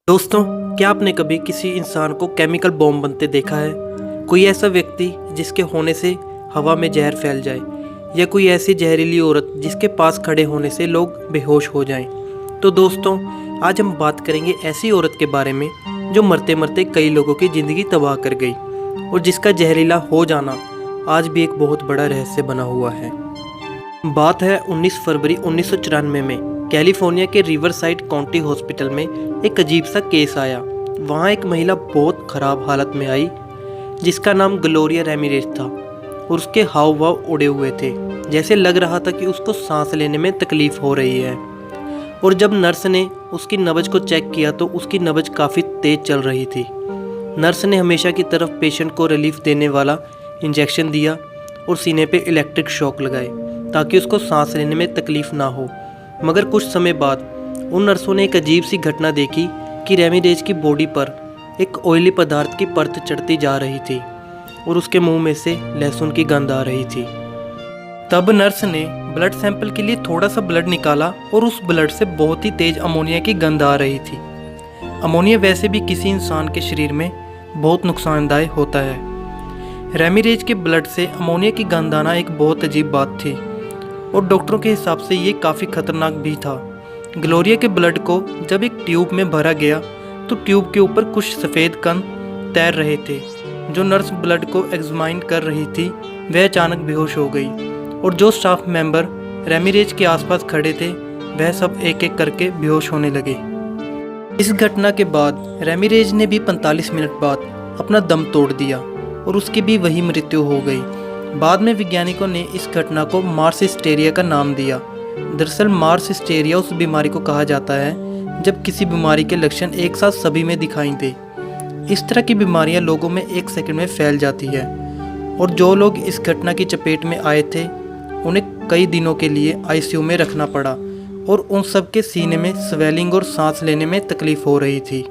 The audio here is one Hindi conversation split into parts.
दोस्तों, क्या आपने कभी किसी इंसान को केमिकल बॉम्ब बनते देखा है? कोई ऐसा व्यक्ति जिसके होने से हवा में जहर फैल जाए, या कोई ऐसी जहरीली औरत जिसके पास खड़े होने से लोग बेहोश हो जाएं। तो दोस्तों, आज हम बात करेंगे ऐसी औरत के बारे में जो मरते मरते कई लोगों की ज़िंदगी तबाह कर गई और जिसका जहरीला हो जाना आज भी एक बहुत बड़ा रहस्य बना हुआ है। बात है 19 फरवरी 1994 में कैलिफोर्निया के रिवरसाइड काउंटी हॉस्पिटल में एक अजीब सा केस आया। वहाँ एक महिला बहुत ख़राब हालत में आई जिसका नाम ग्लोरिया रेमिरेज था और उसके हाव भाव उड़े हुए थे, जैसे लग रहा था कि उसको सांस लेने में तकलीफ़ हो रही है। और जब नर्स ने उसकी नब्ज को चेक किया तो उसकी नब्ज काफ़ी तेज़ चल रही थी। नर्स ने हमेशा की तरफ पेशेंट को रिलीफ देने वाला इंजेक्शन दिया और सीने पे इलेक्ट्रिक शॉक लगाए ताकि उसको सांस लेने में तकलीफ़ ना हो। मगर कुछ समय बाद उन नर्सों ने एक अजीब सी घटना देखी कि रेमिरेज की बॉडी पर एक ऑयली पदार्थ की परत चढ़ती जा रही थी और उसके मुंह में से लहसुन की गंध आ रही थी। तब नर्स ने ब्लड सैंपल के लिए थोड़ा सा ब्लड निकाला और उस ब्लड से बहुत ही तेज अमोनिया की गंध आ रही थी। अमोनिया वैसे भी किसी इंसान के शरीर में बहुत नुकसानदायक होता है। रेमिरेज के ब्लड से अमोनिया की गंध आना एक बहुत अजीब बात थी और डॉक्टरों के हिसाब से ये काफ़ी खतरनाक भी था। ग्लोरिया के ब्लड को जब एक ट्यूब में भरा गया तो ट्यूब के ऊपर कुछ सफ़ेद कण तैर रहे थे। जो नर्स ब्लड को एग्जामाइन कर रही थी वह अचानक बेहोश हो गई और जो स्टाफ मेंबर रेमिरेज के आसपास खड़े थे वह सब एक एक करके बेहोश होने लगे। इस घटना के बाद रेमिरेज ने भी 45 मिनट बाद अपना दम तोड़ दिया और उसकी भी वही मृत्यु हो गई। बाद में वैज्ञानिकों ने इस घटना को मार्स हिस्टेरिया का नाम दिया। दरअसल मार्स हिस्टेरिया उस बीमारी को कहा जाता है जब किसी बीमारी के लक्षण एक साथ सभी में दिखाई दे। इस तरह की बीमारियां लोगों में एक सेकंड में फैल जाती है और जो लोग इस घटना की चपेट में आए थे उन्हें कई दिनों के लिए आईसीयू में रखना पड़ा और उन सब के सीने में स्वेलिंग और सांस लेने में तकलीफ हो रही थी।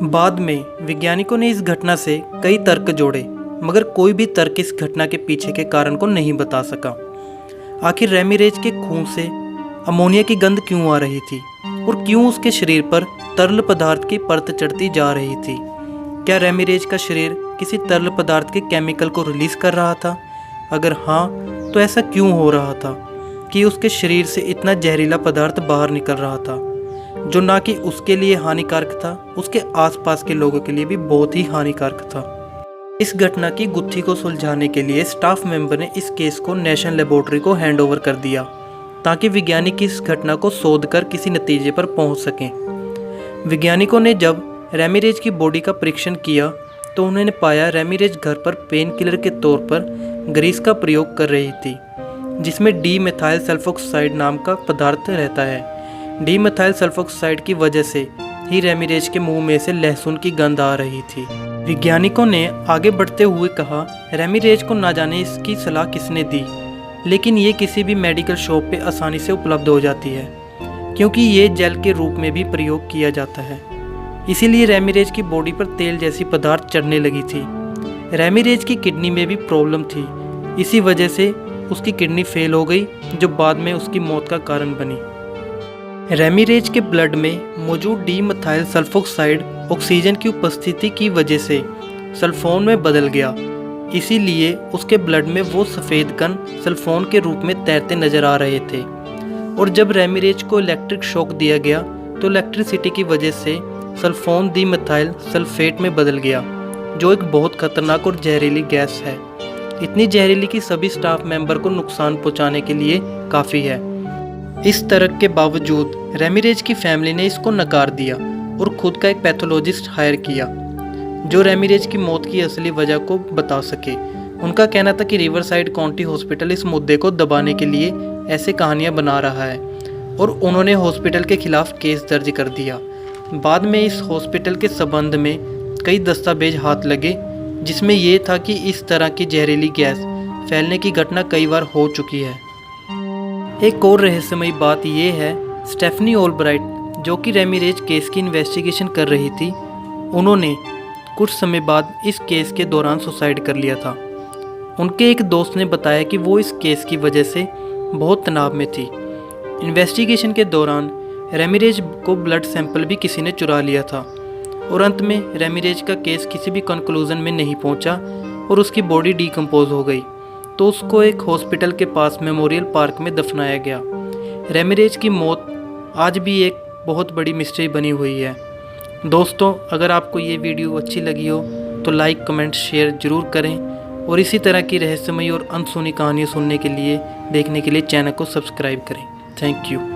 बाद में वैज्ञानिकों ने इस घटना से कई तर्क जोड़े, मगर कोई भी तर्क इस घटना के पीछे के कारण को नहीं बता सका। आखिर रेमिरेज के खून से अमोनिया की गंध क्यों आ रही थी और क्यों उसके शरीर पर तरल पदार्थ की परत चढ़ती जा रही थी? क्या रेमिरेज का शरीर किसी तरल पदार्थ के केमिकल को रिलीज कर रहा था? अगर हाँ, तो ऐसा क्यों हो रहा था कि उसके शरीर से इतना जहरीला पदार्थ बाहर निकल रहा था जो ना कि उसके लिए हानिकारक था, उसके आसपास के लोगों के लिए भी बहुत ही हानिकारक था। इस घटना की गुत्थी को सुलझाने के लिए स्टाफ मेंबर ने इस केस को नेशनल लेबोरेटरी को हैंडओवर कर दिया ताकि वैज्ञानिक इस घटना को शोध कर किसी नतीजे पर पहुंच सकें। वैज्ञानिकों ने जब रेमिरेज की बॉडी का परीक्षण किया तो उन्होंने पाया रेमिरेज घर पर पेन किलर के तौर पर ग्रीस का प्रयोग कर रही थी जिसमें डी मेथाइल सल्फोक्साइड नाम का पदार्थ रहता है। डी मेथाइल सल्फोक्साइड की वजह से ही रेमिरेज के मुंह में से लहसुन की गंध आ रही थी। वैज्ञानिकों ने आगे बढ़ते हुए कहा, रेमिरेज को ना जाने इसकी सलाह किसने दी, लेकिन ये किसी भी मेडिकल शॉप पे आसानी से उपलब्ध हो जाती है क्योंकि ये जेल के रूप में भी प्रयोग किया जाता है। इसीलिए रेमिरेज की बॉडी पर तेल जैसी पदार्थ चढ़ने लगी थी। रेमिरेज की किडनी में भी प्रॉब्लम थी, इसी वजह से उसकी किडनी फेल हो गई जो बाद में उसकी मौत का कारण बनी। रेमिरेज के ब्लड में मौजूद डी मेथाइल सल्फोक्साइड ऑक्सीजन की उपस्थिति की वजह से सल्फोन में बदल गया, इसीलिए उसके ब्लड में वो सफ़ेद कण सल्फोन के रूप में तैरते नजर आ रहे थे। और जब रेमिरेज को इलेक्ट्रिक शॉक दिया गया तो इलेक्ट्रिसिटी की वजह से सल्फोन दी मेथाइल सल्फेट में बदल गया जो एक बहुत खतरनाक और जहरीली गैस है। इतनी जहरीली कि सभी स्टाफ मेंबर को नुकसान पहुंचाने के लिए काफ़ी है। इस तर्क के बावजूद रेमिरेज की फैमिली ने इसको नकार दिया और खुद का एक पैथोलॉजिस्ट हायर किया जो रेमिरेज की मौत की असली वजह को बता सके। उनका कहना था कि रिवरसाइड काउंटी हॉस्पिटल इस मुद्दे को दबाने के लिए ऐसे कहानियां बना रहा है और उन्होंने हॉस्पिटल के खिलाफ केस दर्ज कर दिया। बाद में इस हॉस्पिटल के संबंध में कई दस्तावेज हाथ लगे जिसमें यह था कि इस तरह की जहरीली गैस फैलने की घटना कई बार हो चुकी है। एक और रहस्यमयी बात यह है, स्टेफनी ऑलब्राइट जो कि रेमिरेज केस की इन्वेस्टिगेशन कर रही थी, उन्होंने कुछ समय बाद इस केस के दौरान सुसाइड कर लिया था। उनके एक दोस्त ने बताया कि वो इस केस की वजह से बहुत तनाव में थी। इन्वेस्टिगेशन के दौरान रेमिरेज को ब्लड सैंपल भी किसी ने चुरा लिया था और अंत में रेमिरेज का केस किसी भी कंक्लूजन में नहीं पहुंचा और उसकी बॉडी डिकम्पोज हो गई, तो उसको एक हॉस्पिटल के पास मेमोरियल पार्क में दफनाया गया। रेमिरेज की मौत आज भी एक बहुत बड़ी मिस्ट्री बनी हुई है। दोस्तों, अगर आपको ये वीडियो अच्छी लगी हो तो लाइक, कमेंट, शेयर ज़रूर करें और इसी तरह की रहस्यमयी और अनसुनी कहानियाँ सुनने के लिए, देखने के लिए चैनल को सब्सक्राइब करें। Thank you.